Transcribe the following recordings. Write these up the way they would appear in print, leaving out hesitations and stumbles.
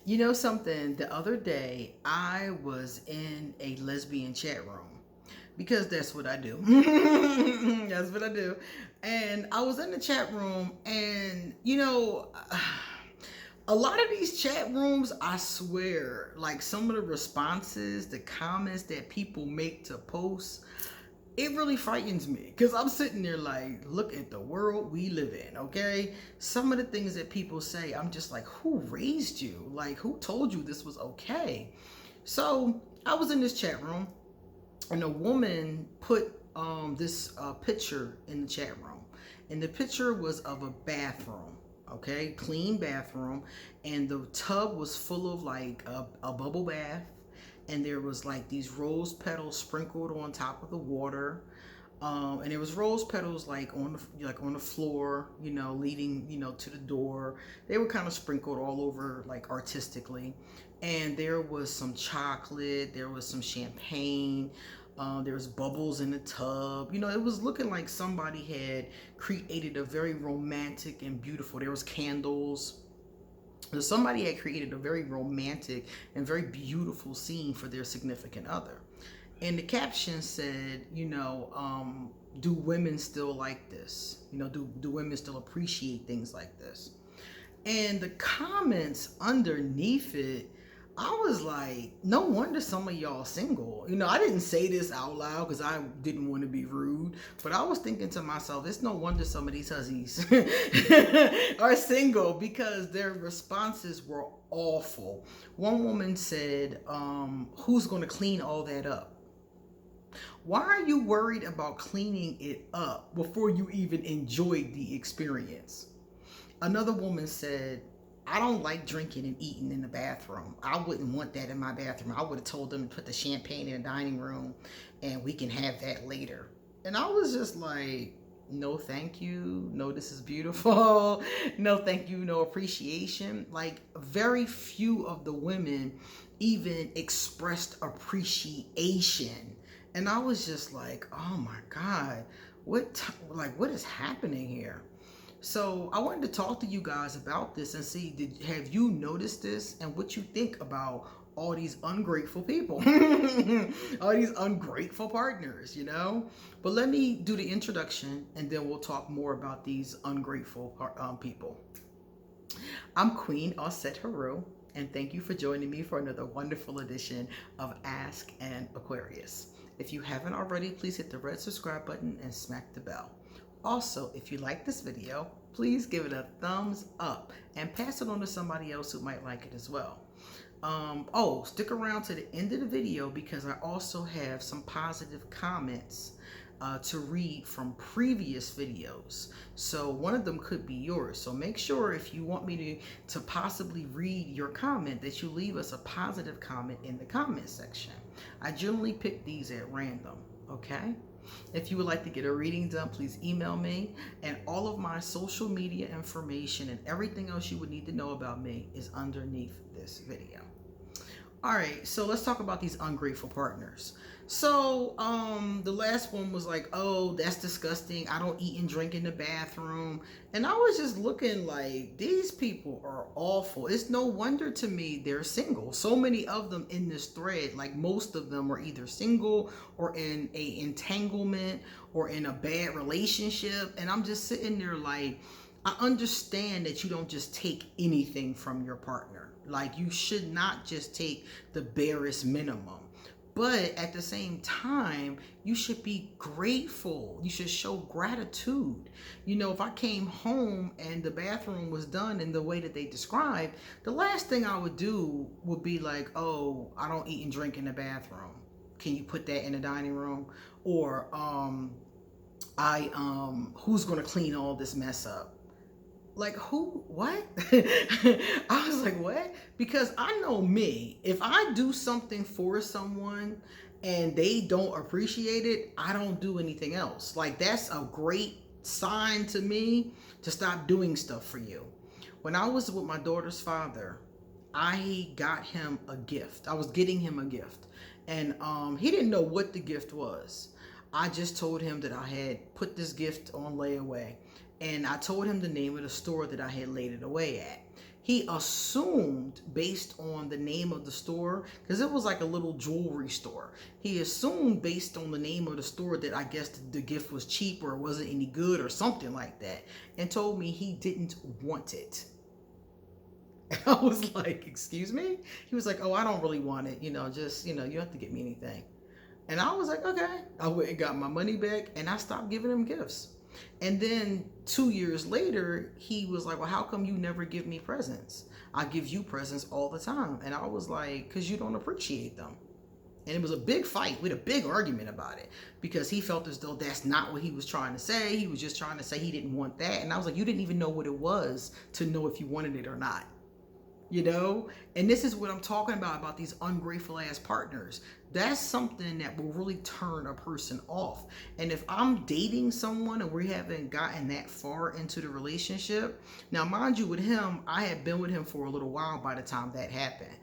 You know something, the other day I was in a lesbian chat room because that's what I do. That's what I do. And I was in the chat room, and a lot of these chat rooms, I swear, like some of the responses, the comments that people make to posts, it really frightens me because I'm sitting there like, look at the world we live in, okay? Some of the things that people say, I'm just like, who raised you? Like, who told you this was okay? So I was in this chat room, and a woman put this picture in the chat room, and the picture was of a bathroom, okay, clean bathroom, and the tub was full of like a bubble bath, and there was like these rose petals sprinkled on top of the water, and there was rose petals like on the floor, leading to the door. They were kind of sprinkled all over like artistically, and there was some chocolate, there was some champagne, there was bubbles in the tub. It was looking like somebody had created a very romantic and beautiful. There was candles. Somebody had created a very romantic and very beautiful scene for their significant other. And the caption said, do women still like this? Do women still appreciate things like this? And the comments underneath it, I was like, no wonder some of y'all single. I didn't say this out loud because I didn't want to be rude, but I was thinking to myself, it's no wonder some of these hussies are single because their responses were awful. One woman said, who's going to clean all that up? Why are you worried about cleaning it up before you even enjoyed the experience? Another woman said, I don't like drinking and eating in the bathroom. I wouldn't want that in my bathroom. I would have told them to put the champagne in the dining room and we can have that later. And I was just like, no, thank you. No, this is beautiful. No, thank you. No appreciation. Like, very few of the women even expressed appreciation. And I was just like, oh my God, what is happening here? So I wanted to talk to you guys about this and see, have you noticed this and what you think about all these ungrateful people, all these ungrateful partners, But let me do the introduction, and then we'll talk more about these ungrateful people. I'm Queen Osset Haru, and thank you for joining me for another wonderful edition of Ask an Aquarius. If you haven't already, please hit the red subscribe button and smack the bell. Also, if you like this video, please give it a thumbs up and pass it on to somebody else who might like it as well. Stick around to the end of the video because I also have some positive comments to read from previous videos. So one of them could be yours. So make sure if you want me to possibly read your comment that you leave us a positive comment in the comment section. I generally pick these at random, okay? If you would like to get a reading done, please email me, and all of my social media information and everything else you would need to know about me is underneath this video. All right, so let's talk about these ungrateful partners. So the last one was like, oh, that's disgusting. I don't eat and drink in the bathroom. And I was just looking like, these people are awful. It's no wonder to me they're single. So many of them in this thread, like most of them are either single or in a entanglement or in a bad relationship. And I'm just sitting there like, I understand that you don't just take anything from your partner. Like, you should not just take the barest minimum. But at the same time, you should be grateful. You should show gratitude. If I came home and the bathroom was done in the way that they described, the last thing I would do would be like, oh, I don't eat and drink in the bathroom. Can you put that in the dining room? Or who's gonna clean all this mess up? Like, who? What? I was like, what? Because I know me. If I do something for someone and they don't appreciate it, I don't do anything else. Like, that's a great sign to me to stop doing stuff for you. When I was with my daughter's father, I got him a gift. I was getting him a gift. And he didn't know what the gift was. I just told him that I had put this gift on layaway. And I told him the name of the store that I had laid it away at. he assumed based on the name of the store, because it was like a little jewelry store. He assumed based on the name of the store that I guess the gift was cheap or wasn't any good or something like that, and told me he didn't want it. And I was like, excuse me? He was like, oh, I don't really want it. Just, you don't have to get me anything. And I was like, okay. I went and got my money back and I stopped giving him gifts. And then 2 years later, he was like, well, how come you never give me presents? I give you presents all the time. And I was like, because you don't appreciate them. And it was a big fight. We had a big argument about it because he felt as though that's not what he was trying to say. He was just trying to say he didn't want that. And I was like, you didn't even know what it was to know if you wanted it or not. And this is what I'm talking about these ungrateful ass partners. That's something that will really turn a person off. And if I'm dating someone and we haven't gotten that far into the relationship, now mind you, with him, I had been with him for a little while by the time that happened.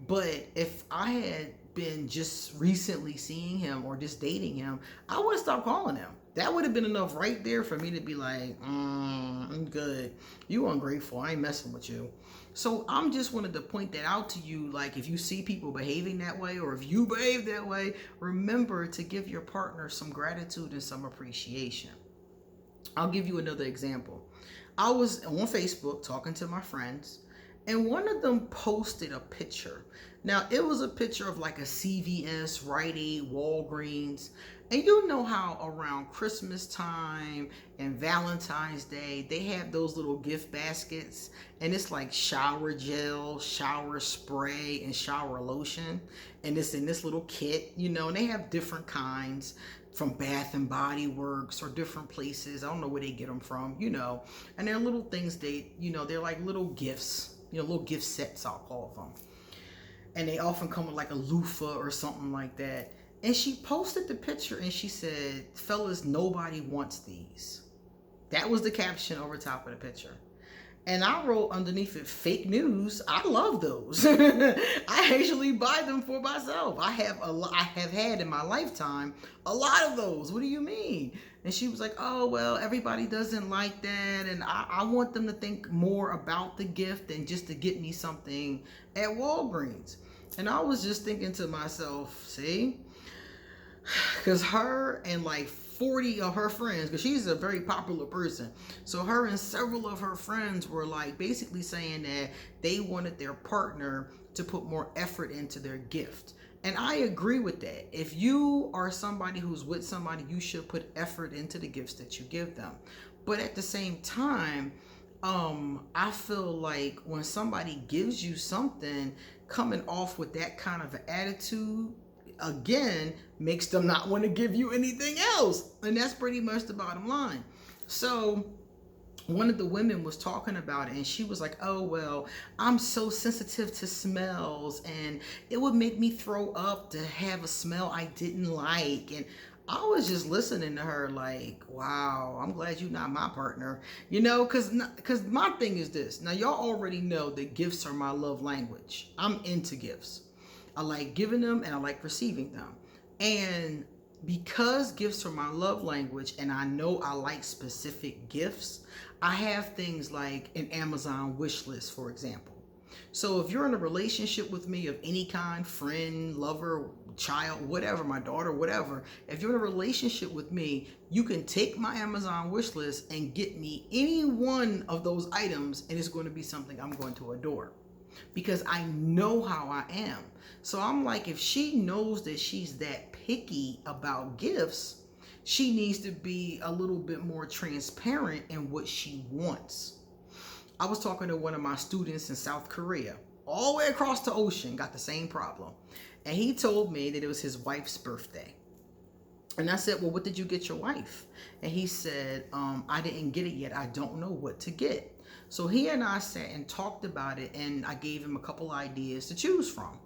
But if I had been just recently seeing him or just dating him, I would have stopped calling him. That would have been enough right there for me to be like, I'm good. You ungrateful. I ain't messing with you. So I'm just wanted to point that out to you. Like, if you see people behaving that way, or if you behave that way, remember to give your partner some gratitude and some appreciation. I'll give you another example. I was on Facebook talking to my friends, and one of them posted a picture. Now, it was a picture of like a CVS, Rite Aid, Walgreens. And you know how around Christmas time and Valentine's Day, they have those little gift baskets, and it's like shower gel, shower spray, and shower lotion. And it's in this little kit, and they have different kinds from Bath and Body Works or different places. I don't know where they get them from, and they're little things they're like little gifts, little gift sets, I'll call them. And they often come with like a loofah or something like that. And she posted the picture and she said, fellas, nobody wants these. That was the caption over top of the picture. And I wrote underneath it, fake news. I love those. I actually buy them for myself. I have had in my lifetime a lot of those. What do you mean? And she was like, oh, well, everybody doesn't like that. And I want them to think more about the gift than just to get me something at Walgreens. And I was just thinking to myself, see? Because her and like 40 of her friends, because she's a very popular person, so her and several of her friends were like basically saying that they wanted their partner to put more effort into their gift. And I agree with that. If you are somebody who's with somebody, you should put effort into the gifts that you give them. But at the same time, I feel like when somebody gives you something, coming off with that kind of attitude, again, makes them not want to give you anything else. And that's pretty much the bottom line. So one of the women was talking about it, and she was like, oh, well, I'm so sensitive to smells, and it would make me throw up to have a smell I didn't like. And I was just listening to her like, wow, I'm glad you're not my partner, because my thing is this. Now, y'all already know that gifts are my love language. I'm into gifts. I like giving them and I like receiving them. And because gifts are my love language and I know I like specific gifts, I have things like an Amazon wish list, for example. So if you're in a relationship with me of any kind, friend, lover, child, whatever, my daughter, whatever, if you're in a relationship with me, you can take my Amazon wish list and get me any one of those items, and it's going to be something I'm going to adore. Because I know how I am. So I'm like, if she knows that she's that picky about gifts, she needs to be a little bit more transparent in what she wants. I was talking to one of my students in South Korea, all the way across the ocean, got the same problem. And he told me that it was his wife's birthday. And I said, well, what did you get your wife? And he said, I didn't get it yet. I don't know what to get. So he and I sat and talked about it, and I gave him a couple ideas to choose from.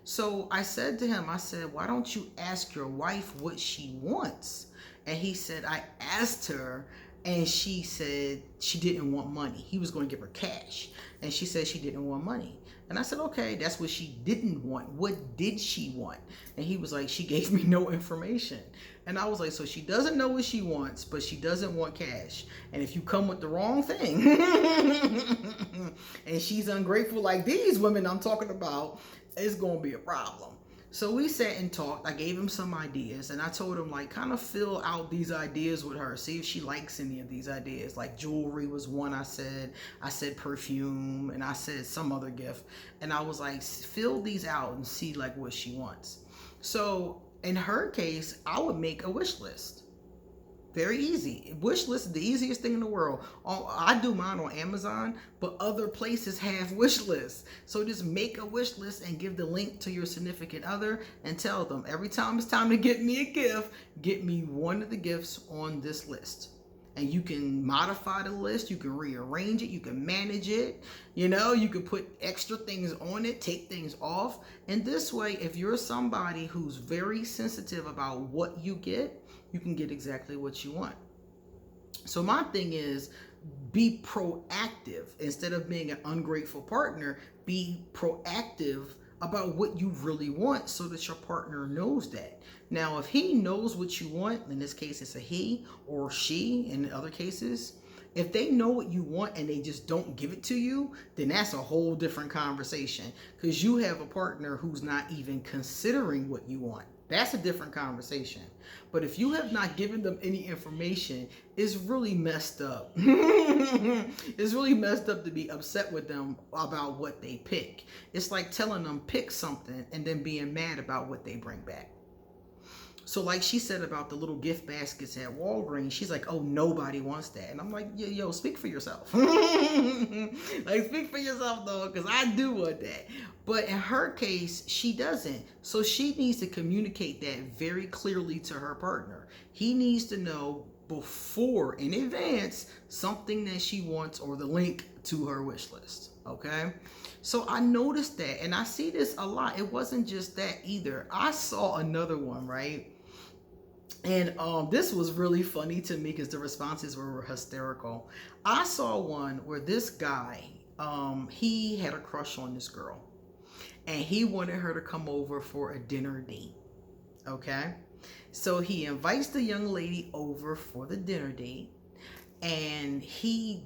So I said to him, I said, why don't you ask your wife what she wants? And he said, I asked her, And she said she didn't want money. He was going to give her cash. And she said she didn't want money. And I said, okay, that's what she didn't want. What did she want? And he was like, she gave me no information. And I was like, so she doesn't know what she wants, but she doesn't want cash. And if you come with the wrong thing, and she's ungrateful like these women I'm talking about, it's going to be a problem. So we sat and talked. I gave him some ideas, and I told him, like, kind of fill out these ideas with her. See if she likes any of these ideas. Like jewelry was one I said perfume, and I said some other gift. And I was like, fill these out and see like what she wants. So in her case, I would make a wish list. Very easy. Wish list is the easiest thing in the world. I do mine on Amazon, but other places have wish lists. So just make a wish list and give the link to your significant other and tell them every time it's time to get me a gift, get me one of the gifts on this list. And you can modify the list, you can rearrange it, you can manage it, you can put extra things on it, take things off. And this way, if you're somebody who's very sensitive about what you get, you can get exactly what you want. So my thing is, be proactive. Instead of being an ungrateful partner, be proactive about what you really want so that your partner knows that. Now, if he knows what you want, in this case it's a he or she, in other cases, if they know what you want and they just don't give it to you, then that's a whole different conversation, because you have a partner who's not even considering what you want. That's a different conversation. But if you have not given them any information, it's really messed up. It's really messed up to be upset with them about what they pick. It's like telling them pick something and then being mad about what they bring back. So like she said about the little gift baskets at Walgreens, she's like, oh, nobody wants that. And I'm like, yo, speak for yourself. Like, speak for yourself, though, because I do want that. But in her case, she doesn't. So she needs to communicate that very clearly to her partner. He needs to know before, in advance, something that she wants or the link to her wish list. Okay? So I noticed that, and I see this a lot. It wasn't just that either. I saw another one, right? And this was really funny to me because the responses were hysterical. I saw one where this guy, he had a crush on this girl. And he wanted her to come over for a dinner date. Okay? So he invites the young lady over for the dinner date. And he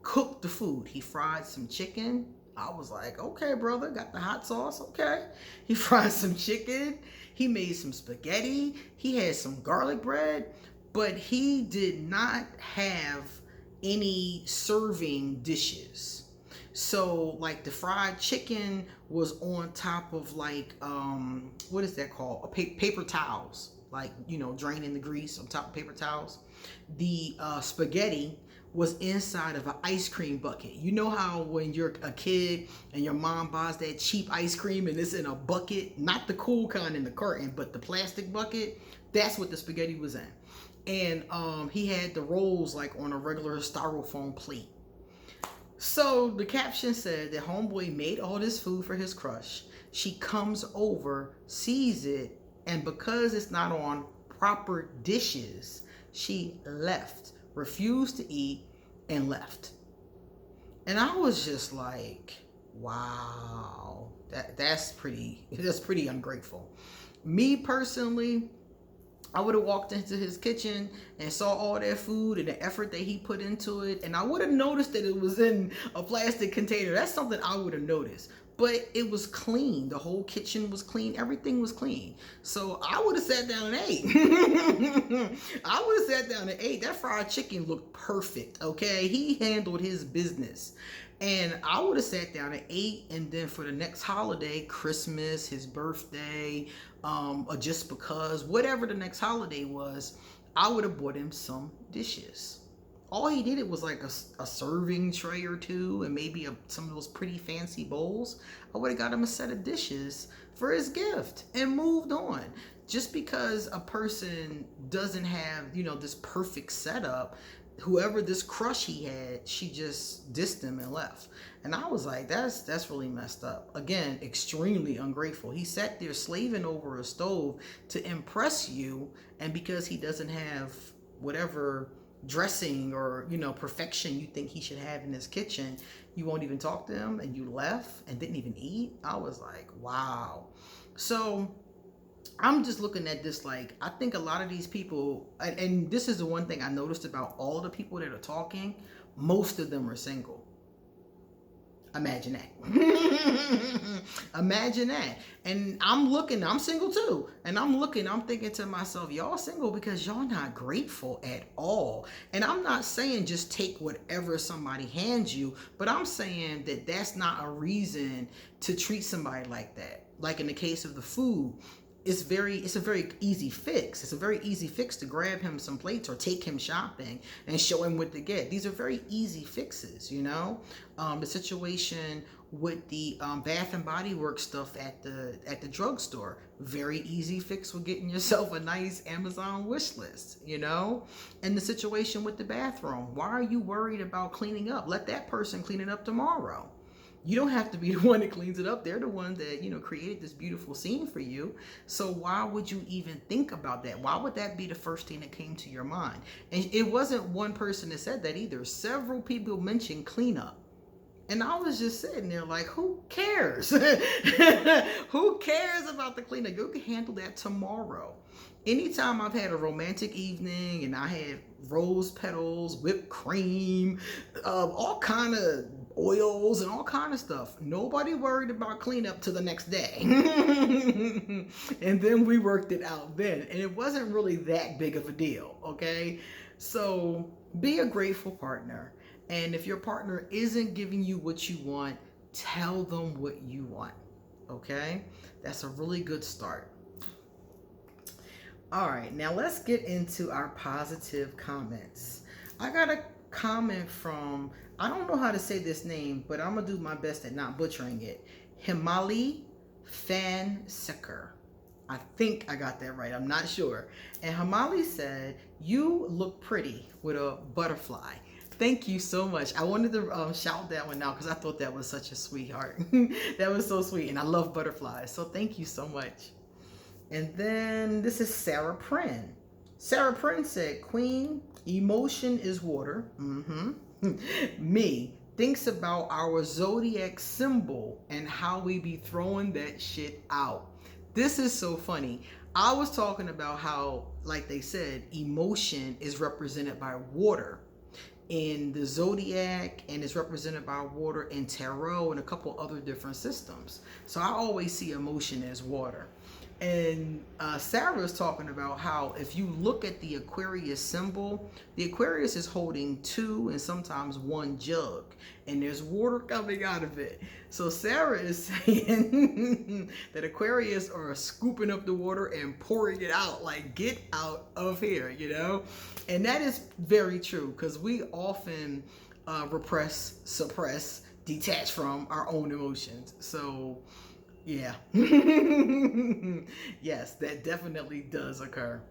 cooked the food. He fried some chicken. I was like, okay, brother, got the hot sauce. Okay. He fried some chicken. He made some spaghetti. He had some garlic bread. But he did not have any serving dishes. So like the fried chicken was on top of like, what is that called? Paper towels. Like, draining the grease on top of paper towels. The spaghetti was inside of an ice cream bucket. You know how when you're a kid and your mom buys that cheap ice cream and it's in a bucket, not the cool kind in the carton, but the plastic bucket? That's what the spaghetti was in. And he had the rolls like on a regular styrofoam plate. So the caption said that homeboy made all this food for his crush. She comes over, sees it, and because it's not on proper dishes, she left, refused to eat, and left. And I was just like, wow, that's pretty ungrateful. Me personally, I would have walked into his kitchen and saw all that food and the effort that he put into it, and I would have noticed that it was in a plastic container. That's something I would have noticed. But it was clean. The whole kitchen was clean. Everything was clean. So I would have sat down and ate. I would have sat down and ate. That fried chicken looked perfect, okay? He handled his business. And I would have sat down and ate, and then for the next holiday, Christmas, his birthday, or just because, whatever the next holiday was, I would have bought him some dishes. All he needed was like a serving tray or two and maybe some of those pretty fancy bowls. I would have got him a set of dishes for his gift and moved on. Just because a person doesn't have, this perfect setup, whoever this crush he had, she just dissed him and left. And I was like, that's really messed up. Again, extremely ungrateful. He sat there slaving over a stove to impress you, and because he doesn't have whatever dressing or, you know, perfection you think he should have in his kitchen, you won't even talk to him and you left and didn't even eat. I was like, wow. So I'm just looking at this like, I think a lot of these people, and this is the one thing I noticed about all the people that are talking, most of them are single. Imagine that. Imagine that. And I'm looking, I'm single too. And I'm looking, I'm thinking to myself, y'all single because y'all not grateful at all. And I'm not saying just take whatever somebody hands you, but I'm saying that that's not a reason to treat somebody like that. Like in the case of the food, it's a very easy fix. It's a very easy fix to grab him some plates or take him shopping and show him what to get. These are very easy fixes, you know. The situation with the Bath and Body Works stuff at the drugstore, very easy fix with getting yourself a nice Amazon wish list, you know. And the situation with the bathroom, why are you worried about cleaning up? Let that person clean it up tomorrow. You don't have to be the one that cleans it up. They're the one that, you know, created this beautiful scene for you. So why would you even think about that? Why would that be the first thing that came to your mind? And it wasn't one person that said that either. Several people mentioned cleanup. And I was just sitting there like, who cares? Who cares about the cleanup? You can handle that tomorrow. Anytime I've had a romantic evening and I had rose petals, whipped cream, all kind of oils and all kind of stuff, nobody worried about cleanup till the next day. And then we worked it out then. And it wasn't really that big of a deal, okay? So be a grateful partner. And if your partner isn't giving you what you want, tell them what you want, okay? That's a really good start. All right, now let's get into our positive comments. I got a comment from, I don't know how to say this name, but I'm gonna do my best at not butchering it. Himali Fansecker. I think I got that right, I'm not sure. And Himali said, you look pretty with a butterfly. Thank you so much. I wanted to shout that one out because I thought that was such a sweetheart. That was so sweet, and I love butterflies, so thank you so much. And then this is Sarah Prin. Sarah Prin said, Queen, emotion is water. Me thinks about our zodiac symbol and how we be throwing that shit out. This is so funny. I was talking about how, like they said, emotion is represented by water in the zodiac and is represented by water in tarot and a couple other different systems. So I always see emotion as water. And Sarah is talking about how if you look at the Aquarius symbol, the Aquarius is holding 2 and sometimes 1 jug, and there's water coming out of it. So Sarah is saying that Aquarius are scooping up the water and pouring it out, like get out of here, you know? And that is very true because we often repress, suppress, detach from our own emotions. So yeah. Yes, that definitely does occur.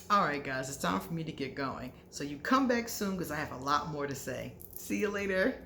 All right, guys, it's time for me to get going. So you come back soon because I have a lot more to say. See you later.